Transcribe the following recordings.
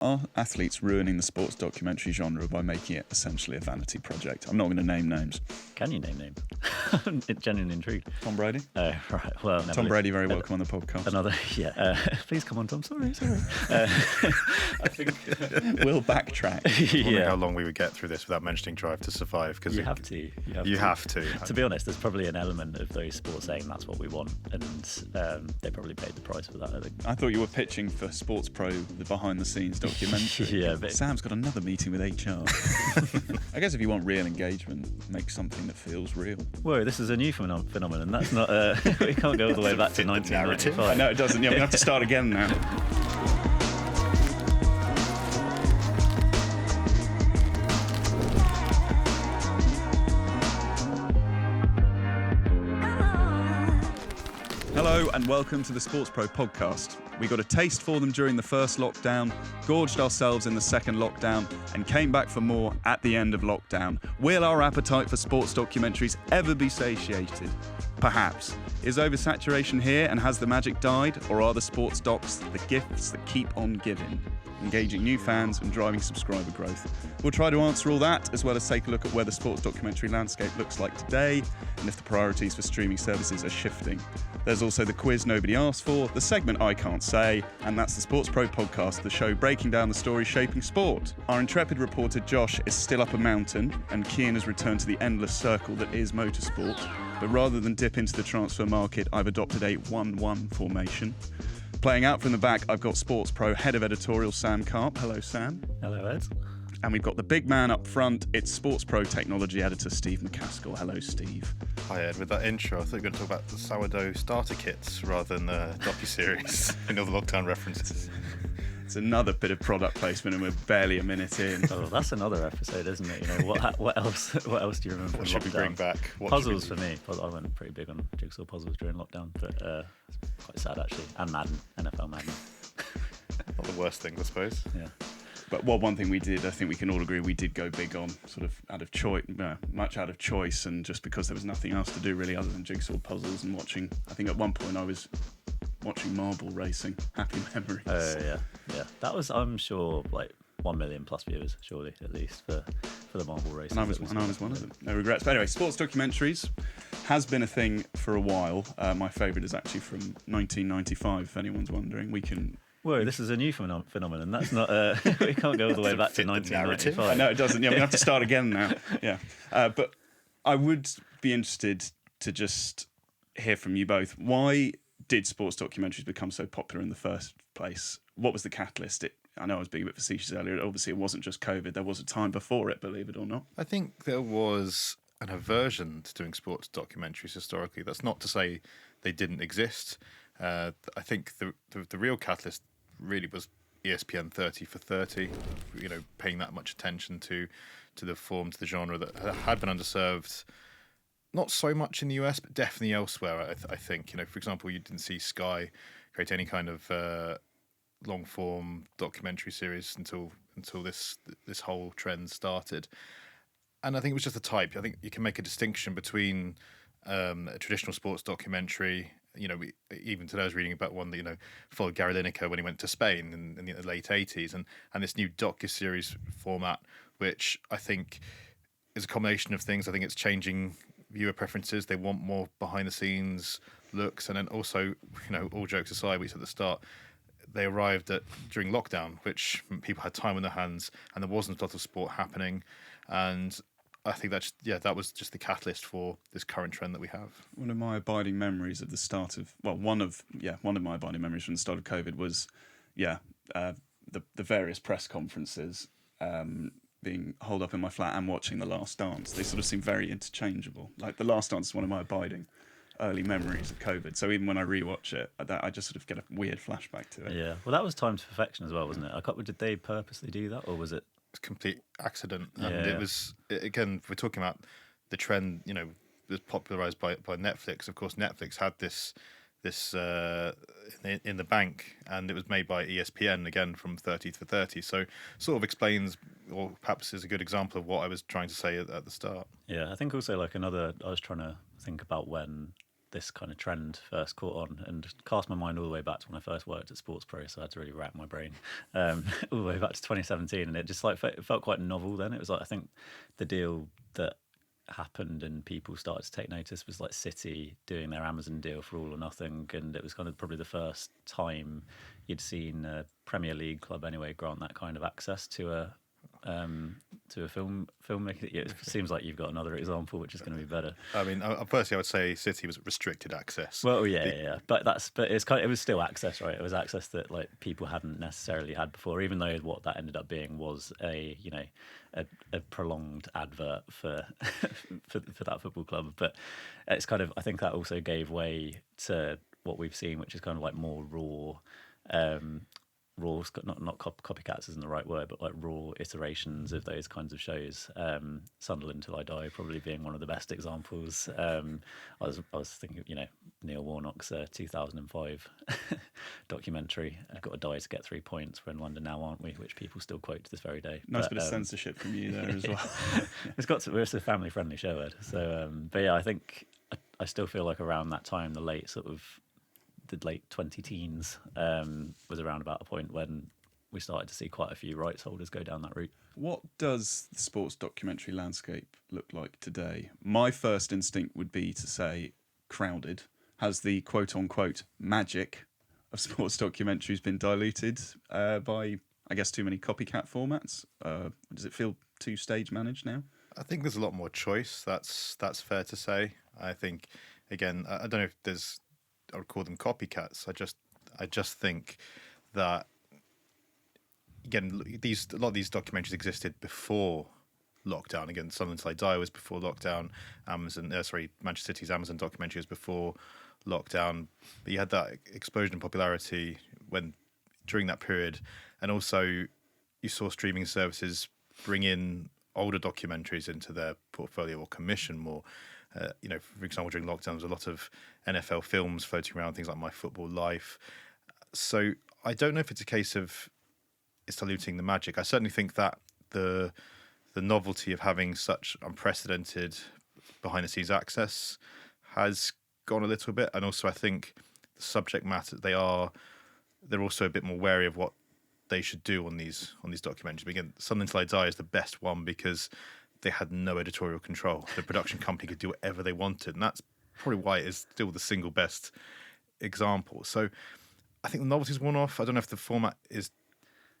Are athletes ruining the sports documentary genre by making it essentially a vanity project? I'm not going to name names. Can you name names? I'm genuinely intrigued. Tom Brady? Right. Well, Tom Brady, very welcome on the podcast. Another, yeah. Please come on, Tom. Sorry. I think we'll backtrack. I wonder how long we would get through this without mentioning Drive to Survive. Because you have to. You have to. To be honest, there's probably an element of those sports saying that's what we want, and they probably paid the price for that, I think. I thought you were pitching for SportsPro, the behind-the-scenes documentary. Yeah, but Sam's got another meeting with HR. I guess if you want real engagement, make something that feels real. Whoa, this is a new phenomenon. That's not. We can't go all the way back to 1995. No, it doesn't. Yeah, we have to start again now. Hello and welcome to the SportsPro Podcast. We got a taste for them during the first lockdown, gorged ourselves in the second lockdown, and came back for more at the end of lockdown. Will our appetite for sports documentaries ever be satiated? Perhaps. Is oversaturation here and has the magic died, or are the sports docs the gifts that keep on giving, engaging new fans and driving subscriber growth? We'll try to answer all that, as well as take a look at where the sports documentary landscape looks like today, and if the priorities for streaming services are shifting. There's also the quiz nobody asked for, the segment I can't say, and that's the SportsPro Podcast, the show breaking down the stories shaping sport. Our intrepid reporter Josh is still up a mountain, and Kian has returned to the endless circle that is motorsport. But rather than dip into the transfer market, I've adopted a 1-1 formation. Playing out from the back, I've got SportsPro Head of Editorial Sam Carp. Hello, Sam. Hello, Ed. And we've got the big man up front. It's SportsPro Technology Editor Steve McCaskill. Hello, Steve. Hi, Ed. With that intro, I thought you were going to talk about the sourdough starter kits rather than docuseries. You know, the lockdown references. It's another bit of product placement, and we're barely a minute in. Oh, that's another episode, isn't it? You know, what else? What else do you remember? What should we bring back? Puzzles for me. I went pretty big on jigsaw puzzles during lockdown, but it's quite sad actually. And Madden, NFL Madden. Not the worst thing, I suppose. Yeah. But one thing we did, I think we can all agree, we did go big on sort of out of choice, much out of choice, and just because there was nothing else to do really other than jigsaw puzzles and watching. I think at one point I was watching marble racing. Happy memories. Oh yeah. That was, I'm sure, like 1 million plus viewers, surely at least for the marble racing. And I was one of them. No regrets. But anyway, sports documentaries has been a thing for a while. My favourite is actually from 1995. If anyone's wondering, we can. Whoa, this is a new phenomenon. That's not. We can't go all the way back to 1995. No, it doesn't. Yeah, we have to start again now. Yeah, but I would be interested to just hear from you both. Why did sports documentaries become so popular in the first place? What was the catalyst? I know I was being a bit facetious earlier. Obviously, it wasn't just COVID. There was a time before it, believe it or not. I think there was an aversion to doing sports documentaries historically. That's not to say they didn't exist. I think the real catalyst really was ESPN 30 for 30, you know, paying that much attention to the form, to the genre that had been underserved, not so much in the US, but definitely elsewhere. I think, you know, for example, you didn't see Sky create any kind of long form documentary series until this whole trend started. And I think it was just the type. I think you can make a distinction between a traditional sports documentary. You know, even today I was reading about one that, you know, followed Gary Lineker when he went to Spain in the late 80s, and this new docuseries format, which I think is a combination of things. I think it's changing viewer preferences. They want more behind the scenes looks, and then also, you know, all jokes aside, we said at the start, they arrived during lockdown, which people had time on their hands, and there wasn't a lot of sport happening, and I think that was just the catalyst for this current trend that we have. One of my abiding memories of the start of one of my abiding memories from the start of COVID was the various press conferences being holed up in my flat and watching The Last Dance. They sort of seem very interchangeable. Like The Last Dance is one of my abiding early memories of COVID. So even when I rewatch it, I just sort of get a weird flashback to it. Yeah, well, that was timed to perfection as well, wasn't it? Did they purposely do that, or was it? It's a complete accident, and it was, again, we're talking about the trend, you know, was popularized by Netflix. Of course, Netflix had this in the bank, and it was made by ESPN, again from 30 for 30. So sort of explains, or perhaps is a good example of what I was trying to say at the start. Yeah, I think also I was trying to think about when this kind of trend first caught on, and cast my mind all the way back to when I first worked at SportsPro, so I had to really rack my brain all the way back to 2017, and it just like it felt quite novel then. It was like, I think the deal that happened and people started to take notice was like City doing their Amazon deal for All or Nothing, and it was kind of probably the first time you'd seen a Premier League club anyway grant that kind of access to a filmmaker. It seems like you've got another example which is going to be better. I mean, personally, I would say City was restricted access. Well, yeah. But it was still access, right? It was access that like people hadn't necessarily had before, even though what that ended up being was a prolonged advert for for that football club. But it's kind of, I think that also gave way to what we've seen, which is kind of like more raw. Not copycats isn't the right word, but like raw iterations of those kinds of shows. Sunderland Till I Die probably being one of the best examples. I was thinking, Neil Warnock's 2005 documentary, "You've Got to Die to Get 3 Points. We're in London now, aren't we?" Which people still quote to this very day. Nice bit of censorship from you there as well. It's a family friendly show, Ed. So, but yeah, I think I still feel like around that time, the late 20 teens was around about a point when we started to see quite a few rights holders go down that route. What does the sports documentary landscape look like today? My first instinct would be to say crowded. Has the quote-unquote magic of sports documentaries been diluted by, I guess, too many copycat formats? Does it feel too stage managed now? I think there's a lot more choice. That's fair to say. I think, again, I don't know if there's, I would call them copycats. I just think that, again, a lot of these documentaries existed before lockdown. Again, Sunderland Till I Die was before lockdown. Manchester City's Amazon documentary was before lockdown. But you had that explosion in popularity during that period, and also you saw streaming services bring in older documentaries into their portfolio or commission more. For example, during lockdown, there was a lot of NFL films floating around, things like My Football Life. So I don't know if it's a case of it's diluting the magic. I certainly think that the novelty of having such unprecedented behind-the-scenes access has gone a little bit, and also I think the subject matter they're also a bit more wary of what they should do on these documentaries. But again, Something Till I Die is the best one because they had no editorial control. The production company could do whatever they wanted, and that's probably why it is still the single best example. So I think the novelty's worn off. I don't know if the format is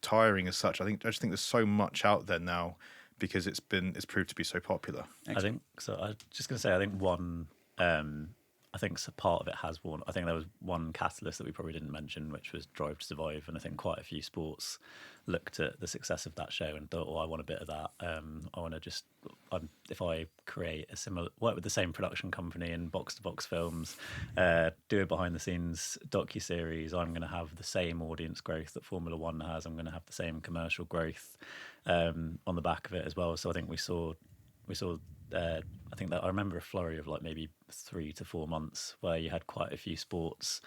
tiring as such. I just think there's so much out there now because it's proved to be so popular. Excellent. I think so. I was just going to say, I think one. I think part of it has worn. I think there was one catalyst that we probably didn't mention, which was Drive to Survive, and I think quite a few sports looked at the success of that show and thought, "Oh, I want a bit of that. I want to just, if I create work with the same production company in box-to-box films, do a behind-the-scenes docuseries, I'm going to have the same audience growth that Formula One has. I'm going to have the same commercial growth on the back of it as well." So I think we saw. I think that I remember a flurry of like maybe 3 to 4 months where you had quite a few sports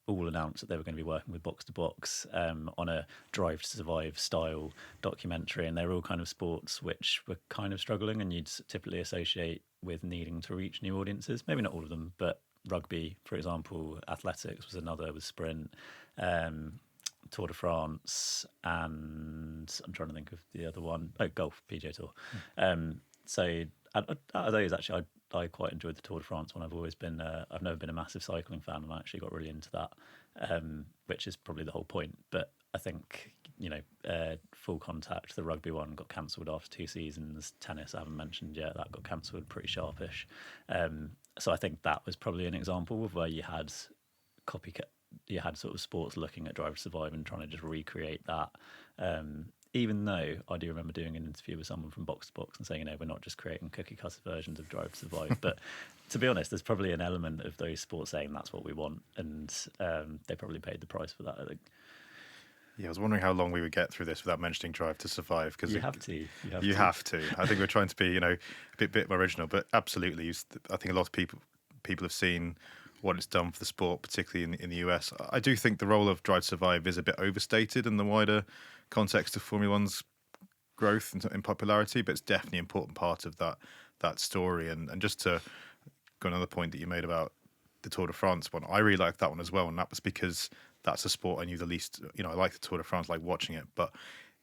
all announced that they were going to be working with box to box on a Drive to Survive style documentary, and they were all kind of sports which were kind of struggling, and you'd typically associate with needing to reach new audiences. Maybe not all of them, but rugby, for example, athletics was another, with sprint. Tour de France, and I'm trying to think of the other one. Golf, PGA Tour. So out of those, actually, I quite enjoyed the Tour de France one. I've never been a massive cycling fan, and I actually got really into that, which is probably the whole point. But I think, Full Contact, the rugby one, got cancelled after 2 seasons. Tennis, I haven't mentioned yet, that got cancelled pretty sharpish. So I think that was probably an example of where you had copycat. You had sort of sports looking at Drive to Survive and trying to just recreate that. Even though I do remember doing an interview with someone from Box to Box and saying, we're not just creating cookie cutter versions of Drive to Survive. But to be honest, there's probably an element of those sports saying that's what we want, and they probably paid the price for that, I think. Yeah, I was wondering how long we would get through this without mentioning Drive to Survive. Because you have to. I think we're trying to be, a bit more original, but absolutely. I think a lot of people have seen what it's done for the sport, particularly in the US. I do think the role of Drive to Survive is a bit overstated in the wider context of Formula One's growth in popularity, but it's definitely an important part of that story. And just to go another point that you made about the Tour de France one. I really liked that one as well, and that was because that's a sport I knew the least. I like the Tour de France, like watching it, but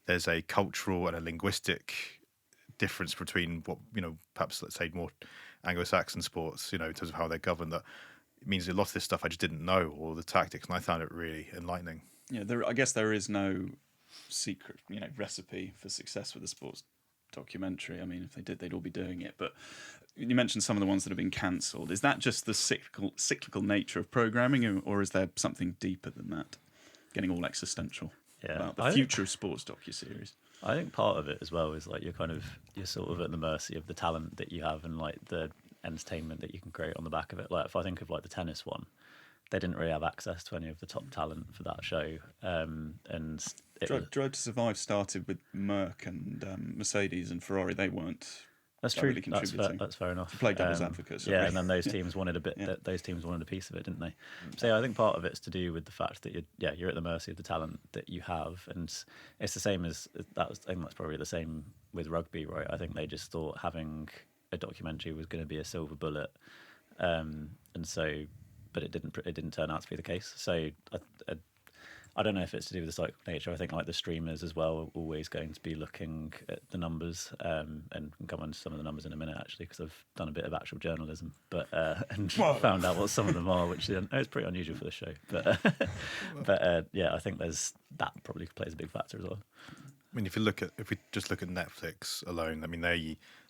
there's a cultural and a linguistic difference between what, perhaps let's say more Anglo-Saxon sports, in terms of how they're governed, that it means a lot of this stuff I just didn't know, or the tactics, and I found it really enlightening. Yeah, I guess there is no secret, recipe for success with a sports documentary. I mean, if they did, they'd all be doing it. But you mentioned some of the ones that have been cancelled. Is that just the cyclical nature of programming, or is there something deeper than that? Getting all existential about the future of sports docuseries. I think part of it as well is like you're sort of at the mercy of the talent that you have and like the entertainment that you can create on the back of it. Like if I think of like the tennis one, they didn't really have access to any of the top talent for that show. And Drive to Survive started with Merck and Mercedes and Ferrari. They weren't. That's true. Really contributing. That's fair enough. To play devil's advocate. Yeah, and then those teams wanted a bit. Those teams wanted a piece of it, didn't they? So yeah, I think part of it's to do with the fact that you're at the mercy of the talent that you have, and it's the same as that. I think that's probably the same with rugby, right? I think they just thought having a documentary was going to be a silver bullet, and so, but it didn't turn out to be the case. So I don't know if it's to do with the cyclical nature. I think like the streamers as well are always going to be looking at the numbers, and we'll come on to some of the numbers in a minute actually, because I've done a bit of actual journalism, but and found out what some of them are, which is pretty unusual for the show. But yeah, I think that probably plays a big factor as well. I mean, if we just look at Netflix alone, I mean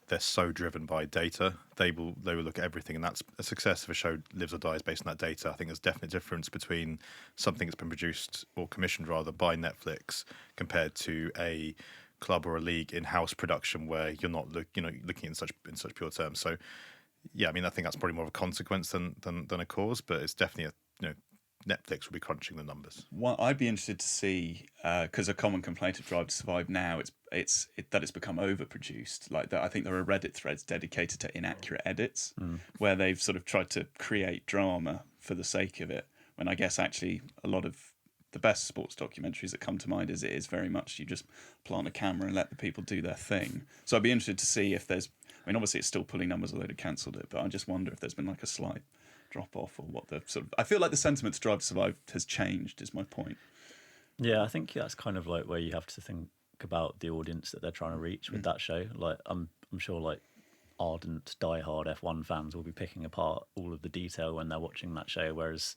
they're so driven by data. They will look at everything, and that's a success of a show lives or dies based on that data. I think there's definitely a difference between something that's been produced or commissioned rather by Netflix compared to a club or a league in-house production where you're not looking in such pure terms. So yeah, I mean I think that's probably more of a consequence than a cause, but it's definitely Netflix will be crunching the numbers. Well, I'd be interested to see, because a common complaint of Drive to Survive now it's become overproduced. Like that, I think there are Reddit threads dedicated to inaccurate edits, where they've sort of tried to create drama for the sake of it. When I guess actually a lot of the best sports documentaries that come to mind is very much you just plant a camera and let the people do their thing. So I'd be interested to see if there's. I mean, obviously it's still pulling numbers, although they cancelled it. But I just wonder if there's been like a slight drop off, or what the sort of. I feel like the sentiment to Drive to Survive has changed. Is my point. Yeah, I think that's kind of like where you have to think about the audience that they're trying to reach with that show. Like I'm sure like ardent, diehard F1 fans will be picking apart all of the detail when they're watching that show, whereas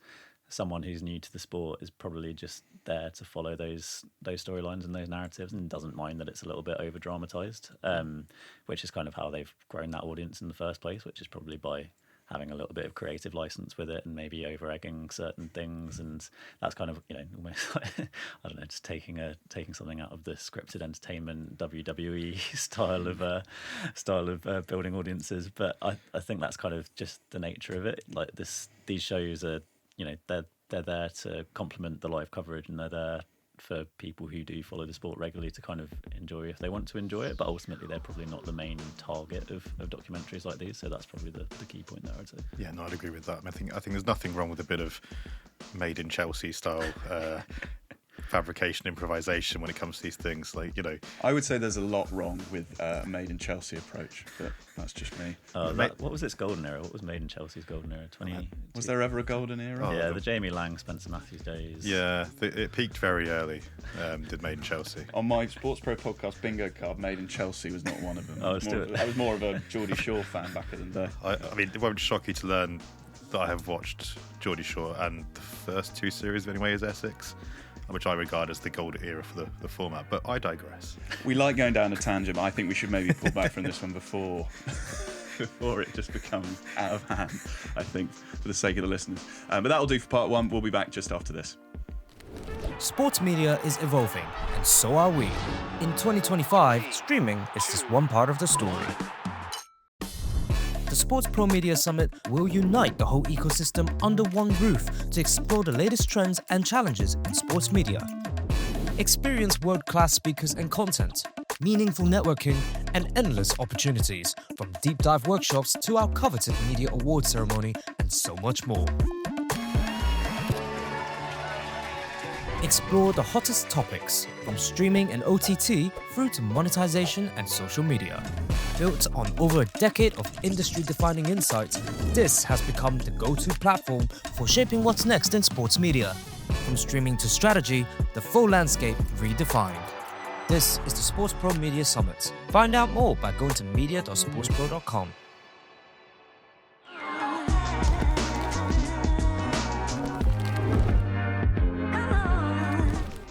someone who's new to the sport is probably just there to follow those storylines and those narratives and doesn't mind that it's a little bit over dramatized, which is kind of how they've grown that audience in the first place, which is probably by having a little bit of creative license with it and maybe over-egging certain things. And that's kind of, almost like, I don't know, just taking something out of the scripted entertainment WWE style of building audiences. But I think that's kind of just the nature of it. Like these shows are, they're there to complement the live coverage, and they're there for people who do follow the sport regularly to kind of enjoy if they want to enjoy it, but ultimately they're probably not the main target of documentaries like these. So that's probably the key point there, I'd say. Yeah, no, I'd agree with that. I think there's nothing wrong with a bit of made in Chelsea style fabrication, improvisation when it comes to these things. I would say there's a lot wrong with a made in Chelsea approach, but that's just me. What was its golden era? What was made in Chelsea's golden era? Was there ever a golden era? The Jamie Lang, Spencer Matthews days. Yeah, it peaked very early. Did Made in Chelsea. On my SportsPro Podcast bingo card, Made in Chelsea was not one of them. Oh, let's do it. I was more of a Geordie Shore fan back in the day. I mean, it won't shock you to learn that I have watched Geordie Shore, and the first two series anyway is Essex, which I regard as the golden era for the format, but I digress. We like going down a tangent, but I think we should maybe pull back from this one before it just becomes out of hand, I think, for the sake of the listeners. But that'll do for part one. We'll be back just after this. Sports media is evolving, and so are we. In 2025, streaming is just one part of the story. The SportsPro Media Summit will unite the whole ecosystem under one roof to explore the latest trends and challenges in sports media. Experience world-class speakers and content, meaningful networking, and endless opportunities, from deep dive workshops to our coveted media award ceremony, and so much more. Explore the hottest topics, from streaming and OTT through to monetization and social media. Built on over a decade of industry-defining insights, this has become the go-to platform for shaping what's next in sports media. From streaming to strategy, the full landscape redefined. This is the SportsPro Media Summit. Find out more by going to media.sportspro.com.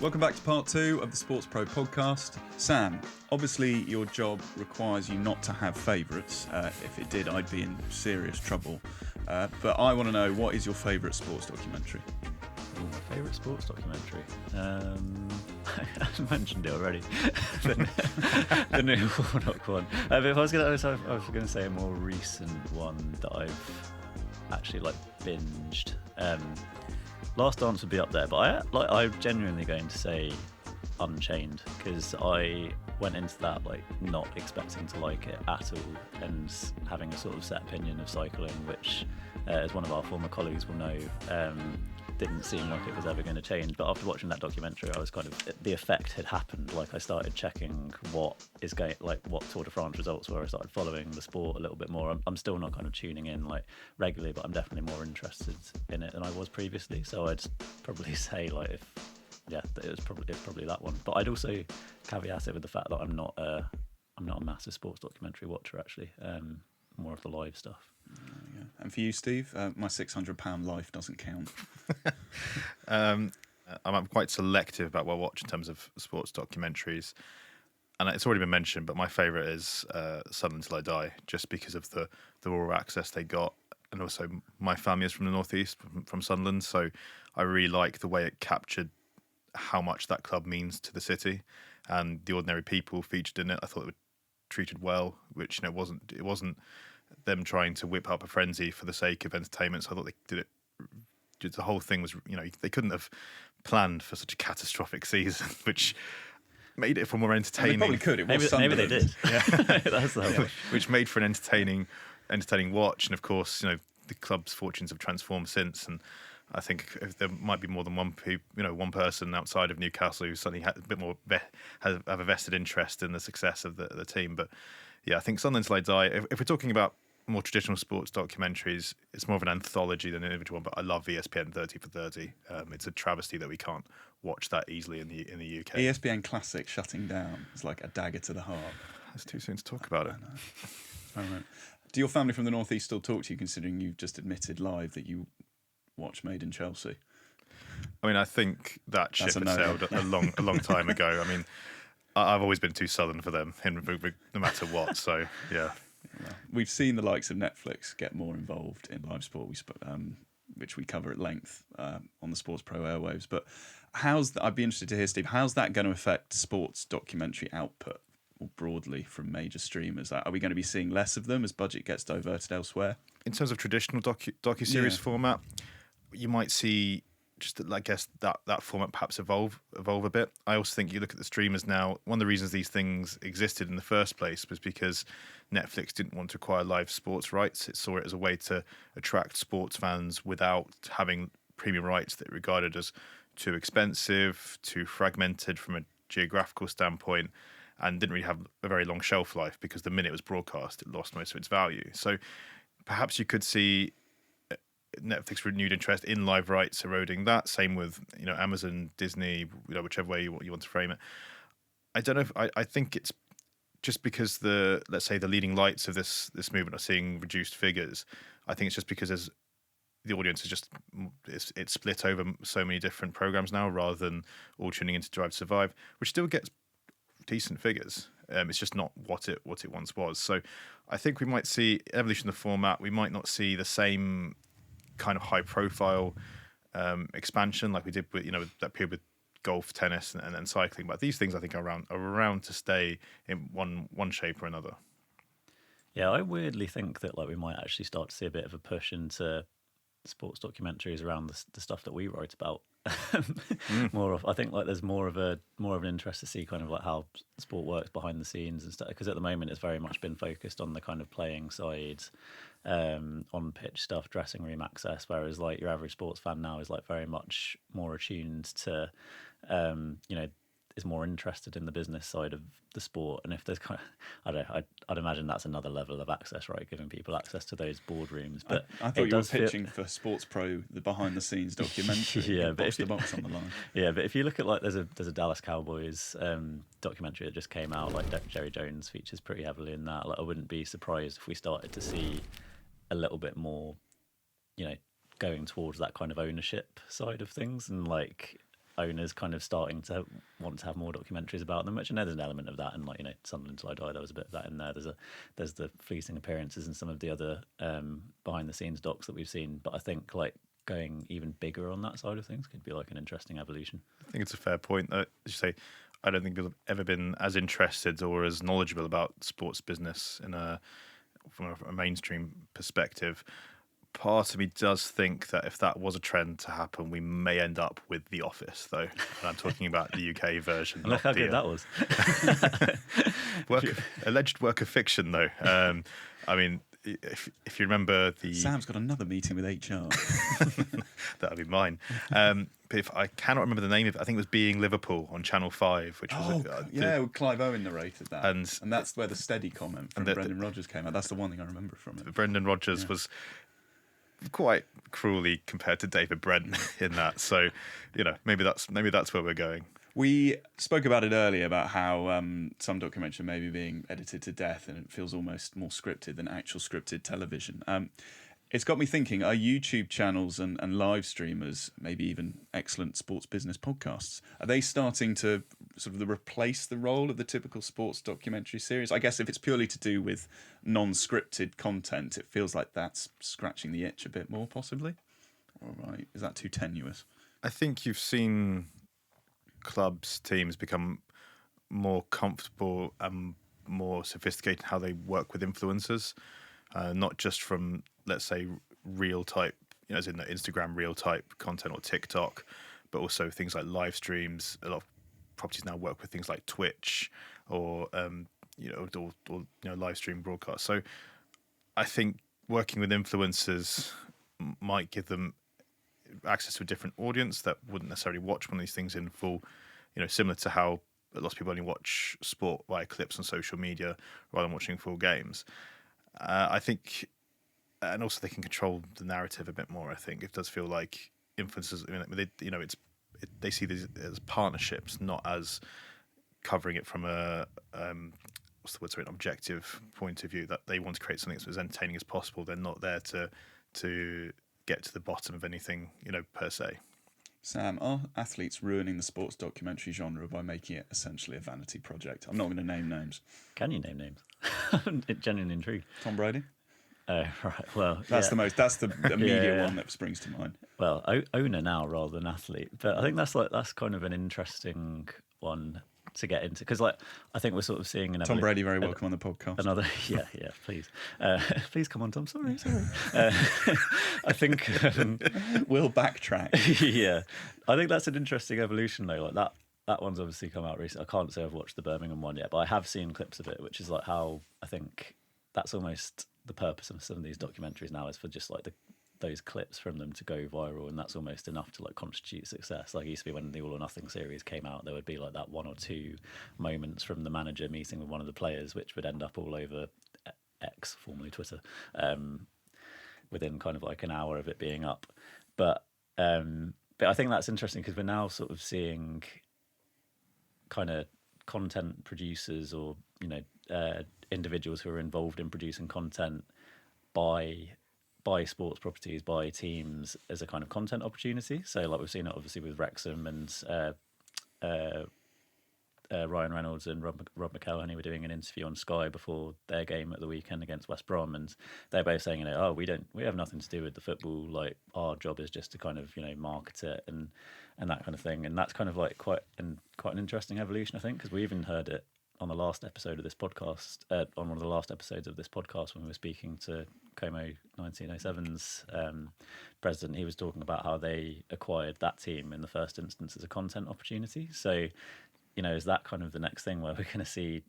Welcome back to part 2 of the SportsPro Podcast. Sam, obviously your job requires you not to have favourites. If it did, I'd be in serious trouble. But I want to know, what is your favourite sports documentary? My favourite sports documentary? I mentioned it already. the new Warnock one. But if I was going to say a more recent one that I've actually binged. Last Dance would be up there, but I'm genuinely going to say Unchained, because I went into that not expecting to like it at all, and having a sort of set opinion of cycling, which, as one of our former colleagues will know, didn't seem like it was ever going to change. But after watching that documentary, I was the effect had happened. I started checking what Tour de France results were. I started following the sport a little bit more. I'm still not kind of tuning in regularly, but I'm definitely more interested in it than I was previously. So I'd probably say it was probably that one. But I'd also caveat it with the fact that I'm not a massive sports documentary watcher, actually. More of the live stuff. Yeah. And for you, Steve, my £600 life doesn't count. I'm quite selective about what I watch in terms of sports documentaries. And it's already been mentioned, but my favourite is Sunderland Till I Die, just because of the rural access they got. And also my family is from the northeast, from Sunderland, so I really like the way it captured how much that club means to the city, and the ordinary people featured in it. I thought they were treated well, which it wasn't them trying to whip up a frenzy for the sake of entertainment. So I thought they did it. The whole thing was, they couldn't have planned for such a catastrophic season, which made it for more entertaining. And they probably could. Maybe they did. Yeah, That's the whole which made for an entertaining watch. And of course, the club's fortunes have transformed since. And I think if there might be more than one person outside of Newcastle who suddenly had a bit more have a vested interest in the success of the team. But yeah, I think Sunderland Till I Die. If we're talking about more traditional sports documentaries, it's more of an anthology than an individual one. But I love ESPN 30 for 30. It's a travesty that we can't watch that easily in the UK. ESPN Classic shutting down is like a dagger to the heart. It's too soon to talk about it. All right. Do your family from the northeast still talk to you, considering you've just admitted live that you watch Made in Chelsea? I mean, I think that ship had sailed a long time ago. I mean, I've always been too southern for them, no matter what. So yeah. We've seen the likes of Netflix get more involved in live sport, which we cover at length on the SportsPro airwaves. But I'd be interested to hear, Steve, how's that going to affect sports documentary output more broadly from major streamers? Are we going to be seeing less of them as budget gets diverted elsewhere? In terms of traditional docuseries format, you might see that format perhaps evolve a bit. I also think you look at the streamers now, one of the reasons these things existed in the first place was because Netflix didn't want to acquire live sports rights. It saw it as a way to attract sports fans without having premium rights that it regarded as too expensive, too fragmented from a geographical standpoint, and didn't really have a very long shelf life, because the minute it was broadcast, it lost most of its value. So perhaps you could see Netflix renewed interest in live rights eroding that. Same with Amazon, Disney, whichever way you want to frame it. I don't know if I think it's just because let's say the leading lights of this movement are seeing reduced figures. I think it's just because the audience is it's split over so many different programs now, rather than all tuning into Drive to Survive, which still gets decent figures. It's just not what it once was. So I think we might see evolution of the format. We might not see the same kind of high profile expansion like we did with that period with golf, tennis, and cycling. But these things I think are around to stay in one shape or another. Yeah, I weirdly think that we might actually start to see a bit of a push into sports documentaries around the stuff that we write about. I think there's more of an interest to see kind of how sport works behind the scenes and stuff, because at the moment it's very much been focused on the kind of playing side, on pitch stuff, dressing room access, whereas your average sports fan now is very much more attuned to is more interested in the business side of the sport. And if there's kind of, I don't know, I'd imagine that's another level of access, right? Giving people access to those boardrooms. But I thought you were pitching for SportsPro, the behind the scenes documentary. Yeah, but box to box on the line. Yeah, but if you look at like there's a Dallas Cowboys documentary that just came out. Like Jerry Jones features pretty heavily in that. Like I wouldn't be surprised if we started to see a little bit more, going towards that kind of ownership side of things, and like owners kind of starting to want to have more documentaries about them, which I know there's an element of that, and like Sunderland Till I Die, there was a bit of that in there. There's the fleeting appearances and some of the other behind the scenes docs that we've seen, but I think like going even bigger on that side of things could be like an interesting evolution. I think it's a fair point that, as you say, I don't think people have ever been as interested or as knowledgeable about sports business from a mainstream perspective. Part of me does think that if that was a trend to happen, we may end up with The Office, though. And I'm talking about the UK version. Look how good that was. Alleged work of fiction, though. I mean, if you remember Sam's got another meeting with HR. That'll be mine. But if I cannot remember the name of it, I think it was Being Liverpool on Channel 5, which was Clive Owen narrated that, and that's where the steady comment from Brendan Rodgers came out. That's the one thing I remember from it. Brendan Rodgers was quite cruelly compared to David Brent in that, so maybe that's where we're going. We spoke about it earlier about how some documentary may be being edited to death, and it feels almost more scripted than actual scripted television. It's got me thinking, are YouTube channels and live streamers, maybe even excellent sports business podcasts, are they starting to sort of replace the role of the typical sports documentary series? I guess if it's purely to do with non-scripted content, it feels like that's scratching the itch a bit more, possibly. All right, is that too tenuous? I think you've seen clubs, teams become more comfortable and more sophisticated in how they work with influencers, not just from, let's say, real type, as in the Instagram real type content or TikTok, but also things like live streams. A lot of properties now work with things like Twitch or live stream broadcasts. So I think working with influencers might give them access to a different audience that wouldn't necessarily watch one of these things in full, similar to how lots of people only watch sport via clips on social media rather than watching full games. I think, and also they can control the narrative a bit more. I think it does feel like influencers, they see these as partnerships, not as covering it from a an objective point of view, that they want to create something that's as entertaining as possible. They're not there to get to the bottom of anything, per se. Sam, are athletes ruining the sports documentary genre by making it essentially a vanity project? I'm not going to name names. Can you name names? I'm genuinely intrigued. Tom Brady? Oh, right. Well, that's the immediate one that springs to mind. Well, owner now rather than athlete, but I think that's kind of an interesting one to get into, because I think we're sort of seing Tom Brady, very welcome on the podcast. Another, please, please come on, Tom. Sorry. I think we'll backtrack. Yeah, I think that's an interesting evolution though. Like that one's obviously come out recently. I can't say I've watched the Birmingham one yet, but I have seen clips of it, which is like how I think that's almost the purpose of some of these documentaries now, is for just like those clips from them to go viral, and that's almost enough to like constitute success. Like it used to be when the All or Nothing series came out, there would be like that one or two moments from the manager meeting with one of the players, which would end up all over X, formerly Twitter, within kind of like an hour of it being up. But I think that's interesting, because we're now sort of seeing kind of content producers or individuals who are involved in producing content by sports properties, by teams, as a kind of content opportunity. So like we've seen it obviously with Wrexham and Ryan Reynolds and Rob McElhenney were doing an interview on Sky before their game at the weekend against West Brom, and they're both saying, we have nothing to do with the football. Like our job is just to kind of market it and that kind of thing. And that's kind of like quite an interesting evolution, I think, because we even heard it on the last episode of this podcast, on one of the last episodes of this podcast, when we were speaking to Como 1907's president. He was talking about how they acquired that team in the first instance as a content opportunity. So, is that kind of the next thing where we're going to see,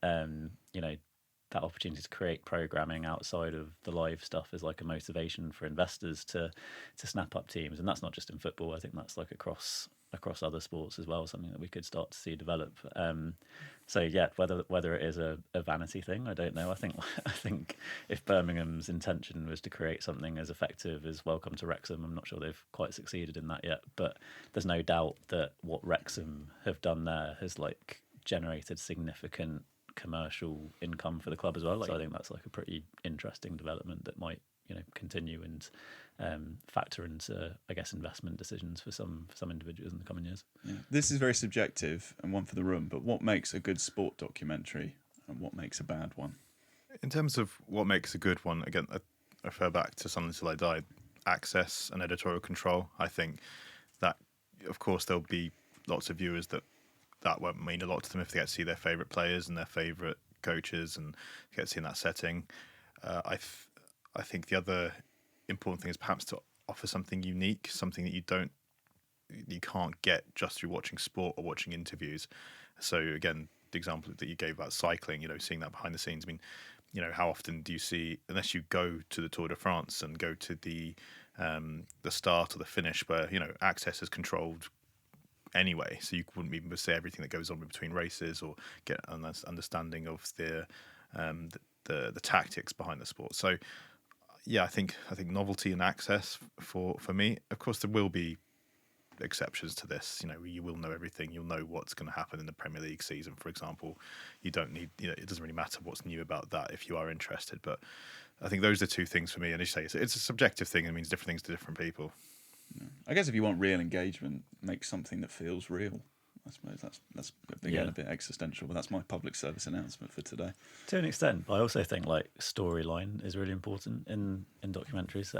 that opportunity to create programming outside of the live stuff as like a motivation for investors to snap up teams? And that's not just in football. I think that's like across across other sports as well, something that we could start to see develop. So yeah, whether it is a vanity thing, I don't know. I think if Birmingham's intention was to create something as effective as Welcome to Wrexham, I'm not sure they've quite succeeded in that yet. But there's no doubt that what Wrexham have done there has like generated significant commercial income for the club as well. So I think that's like a pretty interesting development that might, continue and factor into, I guess, investment decisions for some individuals in the coming years. Yeah. This is very subjective and one for the room, but what makes a good sport documentary and what makes a bad one? In terms of what makes a good one, again, I refer back to Something Till I Die, access and editorial control. I think that, of course, there'll be lots of viewers that won't mean a lot to them if they get to see their favourite players and their favourite coaches and get to see in that setting. I think the other important thing is perhaps to offer something unique, something that you can't get just through watching sport or watching interviews. So again, the example that you gave about cycling, seeing that behind the scenes. I mean, how often do you see, unless you go to the Tour de France and go to the start or the finish, where access is controlled anyway, so you wouldn't even say everything that goes on between races or get an understanding of the tactics behind the sport. So yeah, I think novelty and access for me. Of course, there will be exceptions to this. You will know everything. You'll know what's going to happen in the Premier League season, for example. You don't need, it doesn't really matter what's new about that if you are interested. But I think those are the two things for me. And as you say, it's a subjective thing. It means different things to different people. I guess if you want real engagement, make something that feels real. I suppose that's again a bit existential, but that's my public service announcement for today. To an extent, but I also think like storyline is really important in documentaries,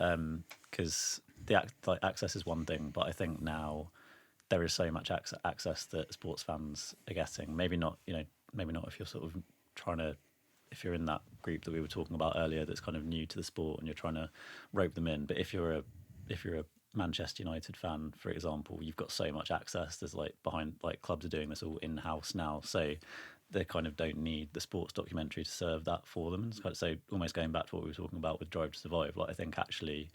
because access is one thing, but I think now there is so much access that sports fans are getting. Maybe not if you're sort of if you're in that group that we were talking about earlier that's kind of new to the sport and you're trying to rope them in. But if you're a Manchester United fan, for example, you've got so much access. There's clubs are doing this all in-house now, so they kind of don't need the sports documentary to serve that for them. So almost going back to what we were talking about with Drive to Survive, I think actually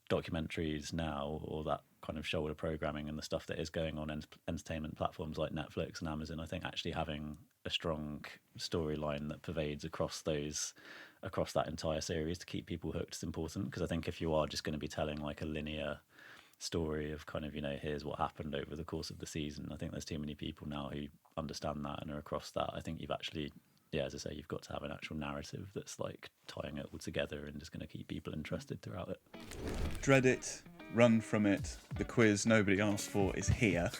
documentaries now, or that kind of shoulder programming and the stuff that is going on entertainment platforms like Netflix and Amazon, I think actually having a strong storyline that pervades across that entire series to keep people hooked is important. Because I think if you are just going to be telling like a linear story of kind of here's what happened over the course of the season, I think there's too many people now who understand that and are across that. I think you've actually, as I say, you've got to have an actual narrative that's like tying it all together and just going to keep people interested throughout it. Dread it, run from it. The quiz nobody asked for is here.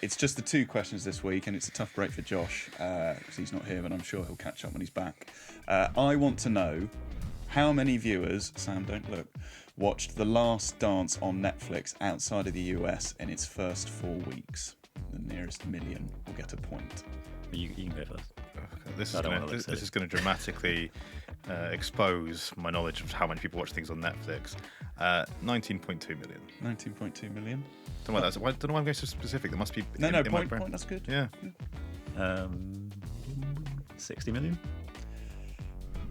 It's just the two questions this week, and it's a tough break for Josh because he's not here, but I'm sure he'll catch up when he's back. I want to know how many viewers, Sam, don't look, watched The Last Dance on Netflix outside of the US in its first 4 weeks. The nearest million will get a point. You can go first. This is going to dramatically expose my knowledge of how many people watch things on Netflix. 19.2 million. 19.2 million? Don't know why I'm going so specific. There must be... Point, that's good. Yeah. 60 million?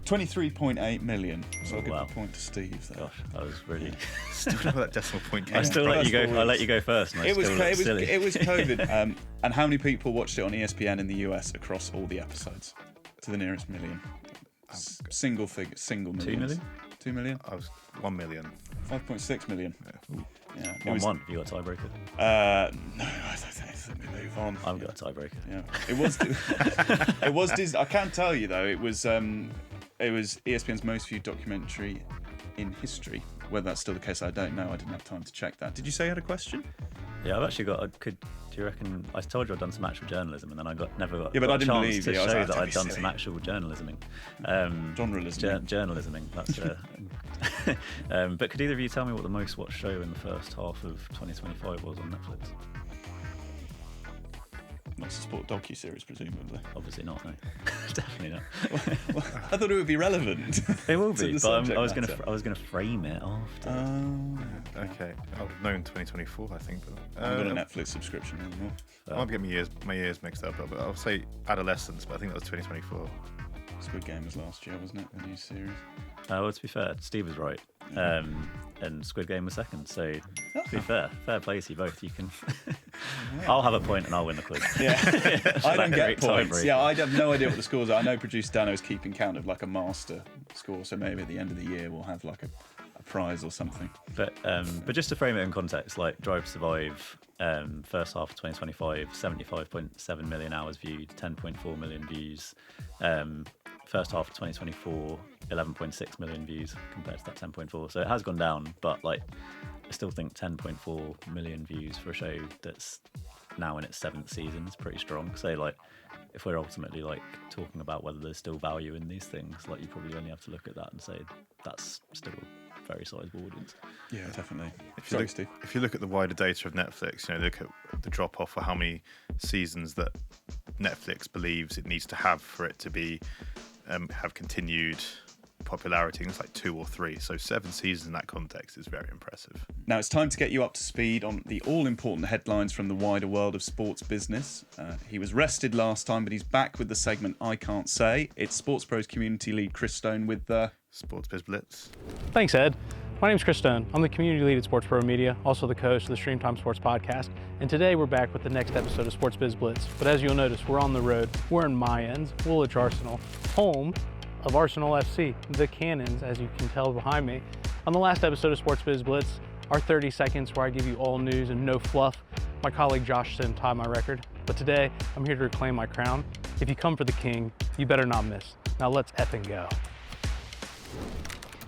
23.8 million. So I'll give the point to Steve there. Gosh, that was really... Still know where that decimal point came I still let you go. I let you go first. It was COVID. And how many people watched it on ESPN in the US across all the episodes? To the nearest million. Single figure, single million. 2 million? 2 million? I was 1 million. 5.6 million. Yeah. 1-1. You got a tiebreaker? No, I think we move on. I've got a tiebreaker. Yeah. It was. I can tell you though, it was ESPN's most viewed documentary in history. Whether that's still the case, I don't know. I didn't have time to check that. Did you say you had a question? Yeah, I've actually got. Do you reckon? I told you I'd done some actual journalism, and then I never got. Yeah, but I didn't chance believe to you. show that I'd done some actual journalisming. Journalisming. That's. But could either of you tell me what the most watched show in the first half of 2025 was on Netflix? Not a sport docuseries, presumably. Obviously not. No, definitely not. Well, I thought it would be relevant. It will be, but I was going to frame it after. Okay, I would have known 2024, I think. But I haven't got a Netflix subscription anymore. I might get my years mixed up, but I'll say adolescence. But I think that was 2024. Squid Game was last year, wasn't it? The new series. Well, to be fair, Steve was right. And Squid Game was second. So, to be fair play to you both. You can. I'll have a point and I'll win the quiz. Yeah, I don't get great points. tiebreaker. Yeah, I have no idea what the scores are. I know producer Dano is keeping count of like a master score, so maybe at the end of the year we'll have like a prize or something. But just to frame it in context, like Drive to Survive, first half of 2025, 75.7 million hours viewed, 10.4 million views. First half of 2024, 11.6 million views compared to that 10.4. So it has gone down, but like I still think 10.4 million views for a show that's now in its 7th season is pretty strong. So like if we're ultimately like talking about whether there's still value in these things, like you probably only have to look at that and say that's still a very sizable audience. Yeah, definitely. If you look at the wider data of Netflix, look at the drop off for how many seasons that Netflix believes it needs to have for it to be have continued popularity. It's like 2 or 3. So 7 seasons in that context is very impressive. Now it's time to get you up to speed on the all-important headlines from the wider world of sports business. He was rested last time, but he's back with the segment I Can't Say. It's SportsPro's community lead Chris Stone with the Sports Biz Blitz. Thanks, Ed. My name's Chris Stone. I'm the community lead at SportsPro Media, also the co-host of the Streamtime Sports Podcast. And today we're back with the next episode of Sports Biz Blitz. But as you'll notice, we're on the road. We're in my ends, Woolwich Arsenal, home of Arsenal FC, the Cannons, as you can tell behind me. On the last episode of Sports Biz Blitz, our 30 seconds where I give you all news and no fluff, my colleague Josh Sim tied my record. But today, I'm here to reclaim my crown. If you come for the king, you better not miss. Now let's effing go.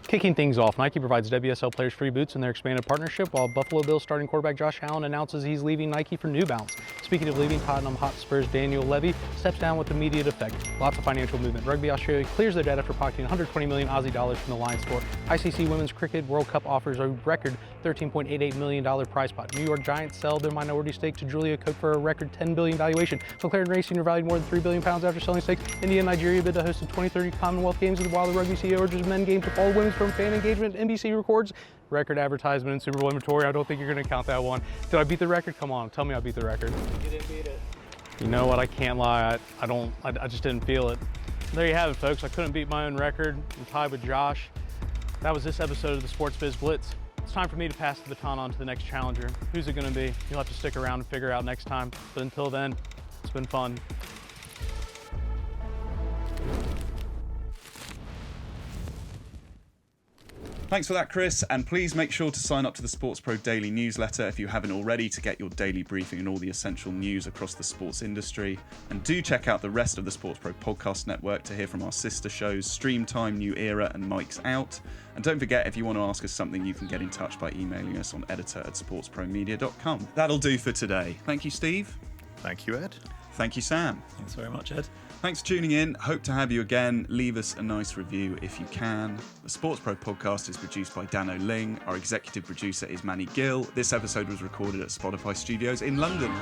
Kicking things off, Nike provides WSL players free boots in their expanded partnership, while Buffalo Bills starting quarterback Josh Allen announces he's leaving Nike for New Balance. Speaking of leaving, Tottenham Hotspur's Daniel Levy steps down with immediate effect. Lots of financial movement. Rugby Australia clears their debt after pocketing 120 million Aussie dollars from the Lions store. ICC Women's Cricket World Cup offers a record $13.88 million prize pot. New York Giants sell their minority stake to Julia Cook for a record $10 billion valuation. McLaren Racing are valued more than £3 billion after selling stakes. India and Nigeria bid to host the 2030 Commonwealth Games, while the Rugby CEO urges men game to follow women's from fan engagement. NBC records record advertisement in Super Bowl inventory. I don't think you're going to count that one. Did I beat the record? Come on, tell me I beat the record. You didn't beat it. You know what? I can't lie. I just didn't feel it. There you have it, folks. I couldn't beat my own record. I'm tied with Josh. That was this episode of the Sports Biz Blitz. It's time for me to pass the baton on to the next challenger. Who's it going to be? You'll have to stick around and figure out next time. But until then, it's been fun. Thanks for that, Chris, and please make sure to sign up to the SportsPro Daily newsletter if you haven't already to get your daily briefing and all the essential news across the sports industry. And do check out the rest of the SportsPro Podcast network to hear from our sister shows Streamtime, New Era and Mike's Out. And don't forget, if you want to ask us something, you can get in touch by emailing us on editor@sportspromedia.com. That'll do for today. Thank you, Steve. Thank you, Ed. Thank you, Sam. Thanks very much, Ed. Thanks for tuning in. Hope to have you again. Leave us a nice review if you can. The SportsPro Podcast is produced by Dano Ling. Our executive producer is Manny Gill. This episode was recorded at Spotify Studios in London.